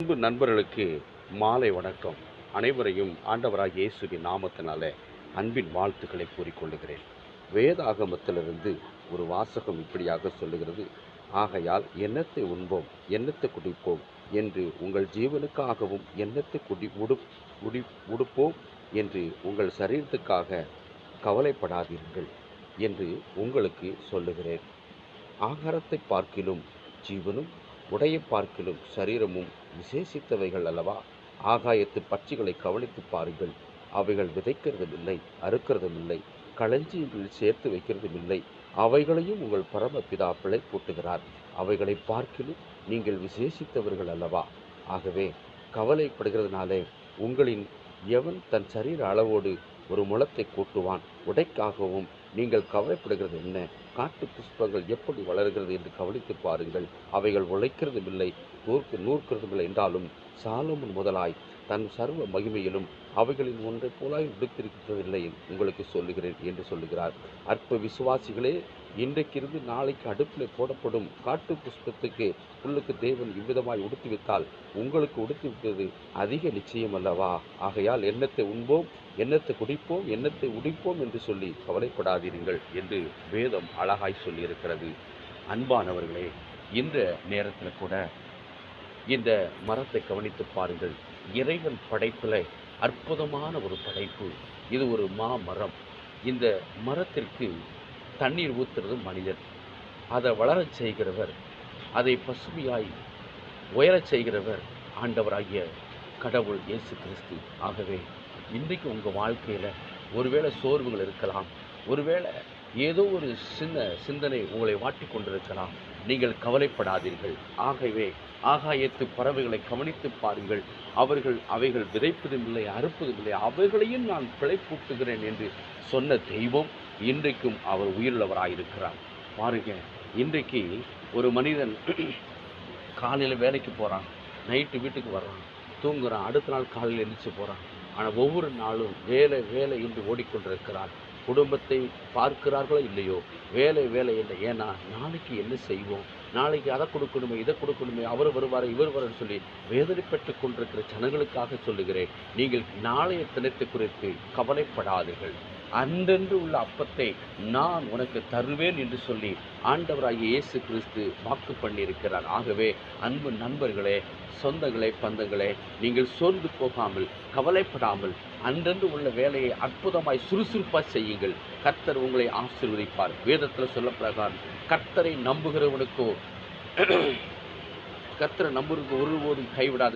அன்பு நண்பர்களுக்கு மாலை வணக்கம். அனைவரையும் ஆண்டவராகிய இயேசுவின் நாமத்தினால அன்பின் வாழ்த்துக்களை கூறிக்கொள்ளுகிறேன். வேதாகமத்திலிருந்து ஒரு வாசகம் இப்படியாக சொல்லுகிறது, ஆகையால் எண்ணத்தை உண்போம் எண்ணத்தை குடிப்போம் என்று உங்கள் ஜீவனுக்காகவும் எண்ணத்தை உடுப்போம் என்று உங்கள் சரீரத்துக்காக கவலைப்படாதீர்கள் என்று உங்களுக்கு சொல்லுகிறேன். ஆகாரத்தை பார்க்கிலும் ஜீவனும் உடையை பார்க்கிலும் சரீரமும் விசேஷித்தவைகள் அல்லவா? ஆகாயத்து பட்சிகளை கவனித்து பாருங்கள், அவைகள் விதைக்கிறதும் இல்லை, அறுக்கிறதும் இல்லை, களஞ்சியங்களில் சேர்த்து வைக்கிறதும் இல்லை, அவைகளையும் உங்கள் பரமபிதா பிழை கூட்டுகிறார். அவைகளை பார்க்கிலும் நீங்கள் விசேஷித்தவர்கள் அல்லவா? ஆகவே கவலைப்படுகிறதுனாலே உங்களின் எவன் தன் சரீர அளவோடு ஒரு முளத்தை கூட்டுவான்? உடைக்காகவும் நீங்கள் கவலைப்படுகிறது என்ன? காட்டு புஷ்பங்கள் எப்படி வளர்கிறது என்று கவனித்து பாருங்கள், அவைகள் உழைக்கிறதும் இல்லை, நூற்கிறதும் இல்லை என்றாலும் சாலோமன் முதலாய் தன் சர்வ மகிமையிலும் அவைகளின் ஒன்றை போலாய் விடுத்திருக்கவில்லை உங்களுக்கு சொல்லுகிறேன் என்று சொல்லுகிறார். அற்ப விசுவாசிகளே, இன்றைக்கிருந்து நாளைக்கு அடுப்பில் போடப்படும் காட்டு புஷ்பத்துக்கு புல்லுக்கு தேவன் இவ்விதமாய் உடுத்திவித்தால் உங்களுக்கு உடுத்திவிட்டது அதிக நிச்சயம் அல்லவா? ஆகையால் எண்ணத்தை உண்போம் எண்ணத்தை குடிப்போம் எண்ணத்தை உடிப்போம் என்று சொல்லி கவலைப்படாதீர்கள் என்று வேதம் அழகாய் சொல்லியிருக்கிறது. அன்பானவர்களே, இந்த நேரத்தில் கூட இந்த மரத்தை கவனித்து பாருங்கள். இறைவன் படைப்பில் அற்புதமான ஒரு படைப்பு. இது ஒரு மாமரம். இந்த மரத்திற்கு தண்ணீர் ஊற்றுறது மனிதன், அதை வளரச் செய்கிறவர், அதை பசுமையாய் உயரச் செய்கிறவர் ஆண்டவராகிய கடவுள் இயேசு கிறிஸ்து. ஆகவே இன்றைக்கு உங்கள் வாழ்க்கையில் ஒருவேளை சோர்வுகள் இருக்கலாம், ஒருவேளை ஏதோ ஒரு சிந்தனை உங்களை வாட்டி கொண்டிருக்கலாம். நீங்கள் கவலைப்படாதீர்கள். ஆகவே ஆகாயத்து பறவைகளை கவனித்து பாருங்கள், அவைகள் விதைப்பதும் இல்லை, அறுப்பதும் இல்லை, அவைகளையும் நான் பிழைப்பூட்டுகிறேன் என்று சொன்ன தெய்வம் இன்றைக்கும் அவர் உயிருள்ளவராயிருக்கிறார். பாருங்க, இன்றைக்கு ஒரு மனிதன் காலையில் வேலைக்கு போகிறான், நைட்டு வீட்டுக்கு வர்றான், தூங்குறான், அடுத்த நாள் காலையில் எழுந்திரிச்சு போகிறான். ஆனால் ஒவ்வொரு நாளும் வேலை வேலை என்று ஓடிக்கொண்டிருக்கிறார். குடும்பத்தை பார்க்கிறார்களோ இல்லையோ, வேலை வேலை இல்லை. ஏன்னா நாளைக்கு என்ன செய்வோம், நாளைக்கு அதை கொடுக்கணுமே, இதை கொடுக்கணுமே, அவர் வருவார் இவர் வருன்னு சொல்லி வேதனை பெற்று கொண்டிருக்கிற ஜனங்களுக்காக சொல்லுகிறேன், நீங்கள் நாளைய தினத்தை குறித்து கவலைப்படாதீர்கள். அன்றென்று உள்ள அப்பத்தை நான் உனக்கு தருவேன் என்று சொல்லி ஆண்டவராகிய இயேசு கிறிஸ்து வாக்கு பண்ணியிருக்கிறார். ஆகவே அன்பு நண்பர்களே, சொந்தங்களே, பந்தங்களே, நீங்கள் சோர்ந்து போகாமல் கவலைப்படாமல் அன்றென்று உள்ள வேலையை அற்புதமாய் சுறுசுறுப்பாக செய்யுங்கள். கர்த்தர் உங்களை ஆசீர்வதிப்பார். வேதத்தில் சொல்ல பிரகாரம் கர்த்தரை நம்புகிறவனுக்கோ ஒருபோதும் கைவிடாது.